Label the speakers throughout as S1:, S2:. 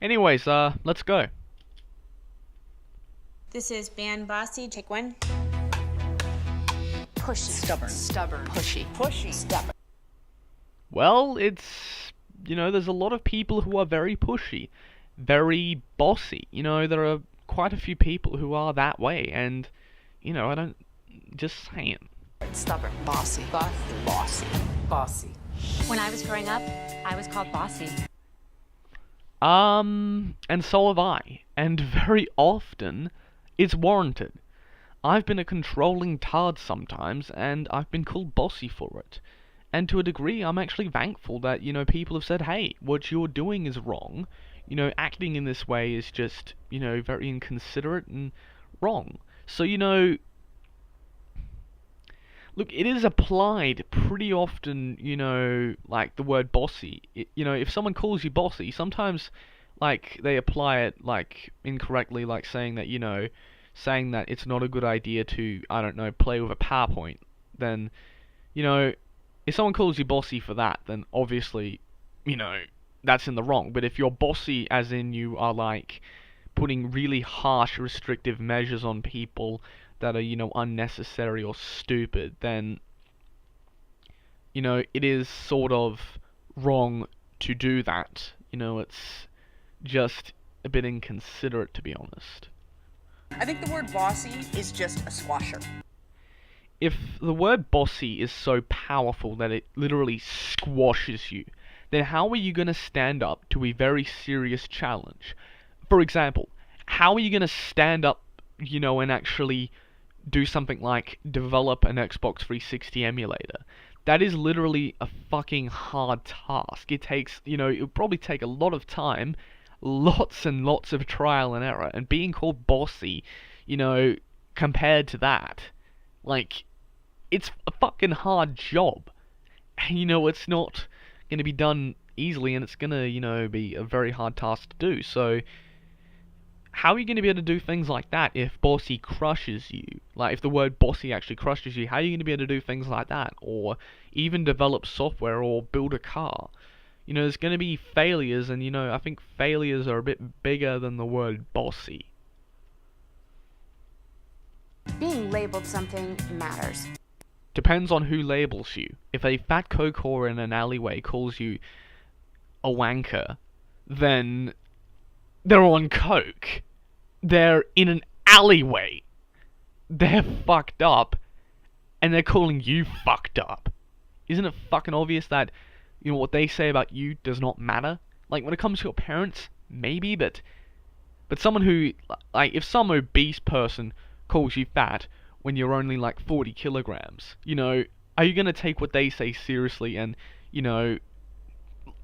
S1: Anyways, let's go.
S2: This is band Bossy. Take one.
S3: Pushy. Stubborn. Pushy. Stubborn.
S1: Well, there's a lot of people who are very pushy, very bossy. There are quite a few people who are that way, and, I don't, just saying.
S3: Stubborn. Bossy.
S4: When I was growing up, I was called Bossy.
S1: And so have I, and very often, it's warranted. I've been a controlling tard sometimes, and I've been called bossy for it. And to a degree, I'm actually thankful that, people have said, hey, what you're doing is wrong. Acting in this way is just, very inconsiderate and wrong. So, look, it is applied pretty often, like the word bossy. If someone calls you bossy, sometimes, like, they apply it, like, incorrectly, like saying that it's not a good idea to, I don't know, play with a PowerPoint. Then, if someone calls you bossy for that, then obviously, that's in the wrong. But if you're bossy as in you are, like, putting really harsh restrictive measures on people that are, unnecessary or stupid, then, it is sort of wrong to do that. It's just a bit inconsiderate, to be honest.
S5: I think the word bossy is just a squasher.
S1: If the word bossy is so powerful that it literally squashes you, then how are you going to stand up to a very serious challenge? For example, how are you going to stand up, and actually do something like develop an Xbox 360 emulator? That is literally a fucking hard task. It takes, it'll probably take a lot of time, lots and lots of trial and error, and being called bossy, compared to that, like, it's a fucking hard job. And, it's not gonna be done easily, and it's gonna, be a very hard task to do. So, how are you gonna be able to do things like that if bossy crushes you? Like, if the word bossy actually crushes you, how are you gonna be able to do things like that? Or even develop software or build a car? There's gonna be failures, and, I think failures are a bit bigger than the word bossy.
S4: Being labeled something matters.
S1: Depends on who labels you. If a fat coke whore in an alleyway calls you a wanker, then they're on coke. They're in an alleyway. They're fucked up, and they're calling you fucked up. Isn't it fucking obvious that, what they say about you does not matter? Like, when it comes to your parents, maybe, but someone who, like, if some obese person calls you fat when you're only, like, 40 kilograms, are you gonna take what they say seriously? And,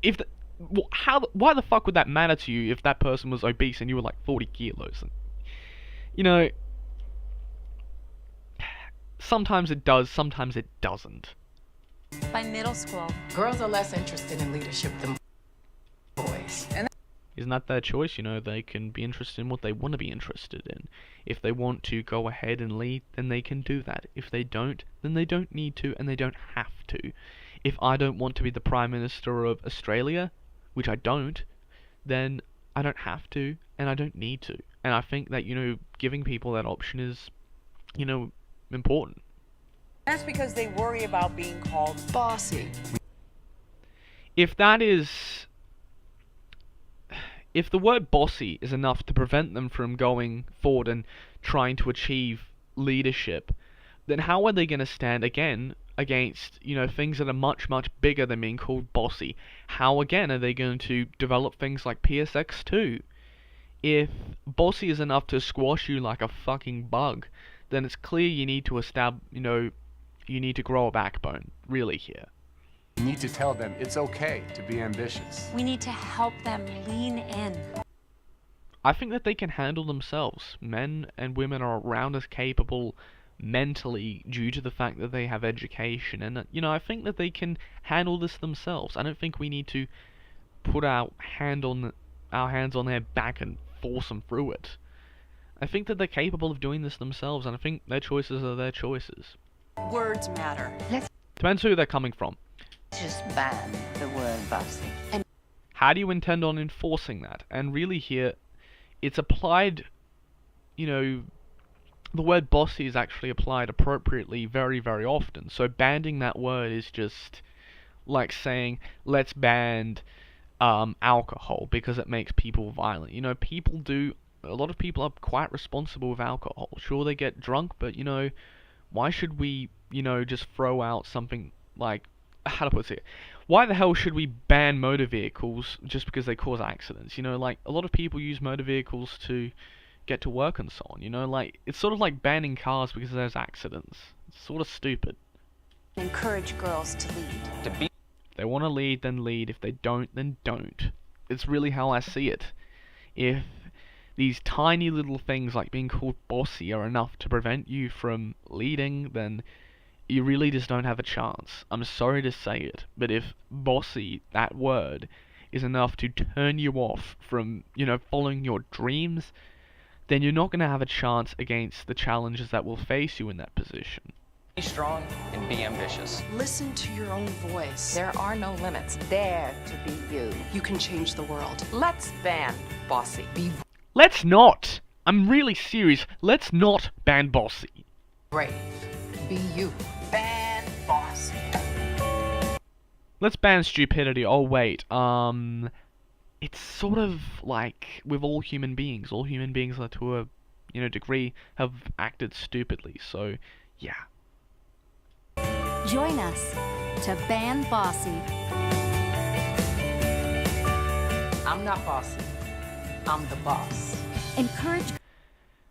S1: if why the fuck would that matter to you if that person was obese and you were, like, 40 kilos? And, sometimes it does, sometimes it doesn't.
S4: By middle school,
S3: Girls are less interested in leadership than boys.
S1: Isn't that their choice? They can be interested in what they want to be interested in. If they want to go ahead and lead, then they can do that. If they don't, then they don't need to, and they don't have to. If I don't want to be the Prime Minister of Australia, which I don't, then I don't have to, and I don't need to. And I think that, giving people that option is, important.
S5: That's because they worry about being called
S3: Bossy.
S1: If the word bossy is enough to prevent them from going forward and trying to achieve leadership, then how are they going to stand again against, things that are much, much bigger than being called bossy? How, again, are they going to develop things like PSX2? If bossy is enough to squash you like a fucking bug, then it's clear you need to you need to grow a backbone, really, here.
S6: You need to tell them it's okay to be ambitious.
S4: we need to help them lean in.
S1: I think that they can handle themselves. Men and women are around as capable mentally due to the fact that they have education, and I think that they can handle this themselves. I don't think we need to put our hands on their back and force them through it. I think that they're capable of doing this themselves, and I think their choices are their choices.
S5: words matter.
S1: Depends who they're coming from.
S7: Just ban the word bossy.
S1: how do you intend on enforcing that? And really here, it's applied, you know, the word bossy is actually applied appropriately very, very often. So banning that word is just like saying, let's ban alcohol because it makes people violent. You know, a lot of people are quite responsible with alcohol. Sure, they get drunk, but, you know, why should we, you know, just throw out something like, how to put it? Why the hell should we ban motor vehicles just because they cause accidents? You know, like, a lot of people use motor vehicles to get to work and so on, you know? Like, it's sort of like banning cars because there's accidents. It's sort of stupid.
S7: Encourage girls to lead.
S1: If they want to lead, then lead. If they don't, then don't. It's really how I see it. If these tiny little things like being called bossy are enough to prevent you from leading, then you really just don't have a chance. I'm sorry to say it, but if bossy, that word, is enough to turn you off from, you know, following your dreams, then you're not going to have a chance against the challenges that will face you in that position.
S8: Be strong and be ambitious.
S3: Listen to your own voice.
S5: There are no limits. Dare to be you.
S3: You can change the world.
S5: Let's ban bossy.
S3: Be
S1: Let's not! I'm really serious. Let's not ban bossy.
S3: brave. Be you.
S5: Ban bossy.
S1: Let's ban stupidity. Oh wait, it's sort of like with all human beings. All human beings are to a, you know, degree have acted stupidly. So, yeah.
S9: Join us to ban bossy.
S5: I'm not bossy. I'm the boss.
S9: Encourage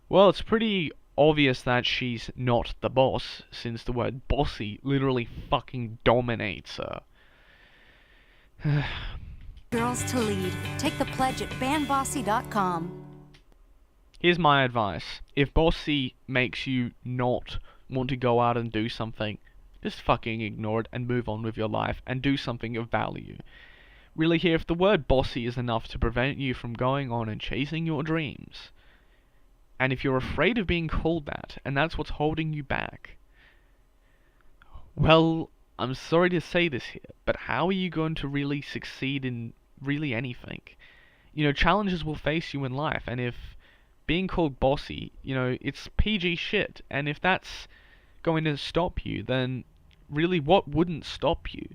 S1: Well, it's pretty obvious that she's not the boss, since the word bossy literally fucking dominates her.
S9: girls to lead. Take the pledge at banbossy.com.
S1: Here's my advice. If bossy makes you not want to go out and do something, just fucking ignore it and move on with your life and do something of value. Really here, if the word bossy is enough to prevent you from going on and chasing your dreams, and if you're afraid of being called that, and that's what's holding you back, well, I'm sorry to say this here, but how are you going to really succeed in really anything? You know, challenges will face you in life, and if being called bossy, you know, it's PG shit, and if that's going to stop you, then really what wouldn't stop you?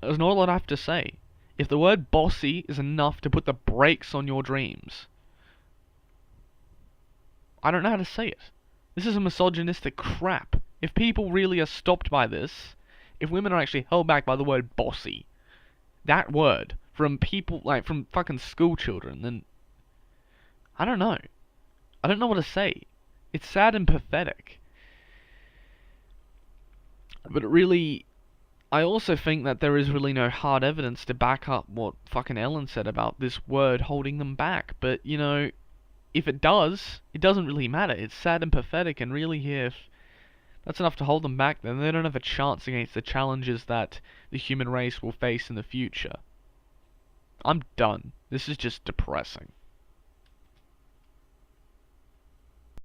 S1: There's not a lot I have to say. If the word bossy is enough to put the brakes on your dreams, I don't know how to say it. This is a misogynistic crap. If people really are stopped by this, if women are actually held back by the word bossy, that word, from people, like, from fucking school children, then I don't know. I don't know what to say. It's sad and pathetic. But really, I also think that there is really no hard evidence to back up what fucking Ellen said about this word holding them back. But, you know, if it does, it doesn't really matter. It's sad and pathetic, and really here, if that's enough to hold them back, then they don't have a chance against the challenges that the human race will face in the future. I'm done. This is just depressing.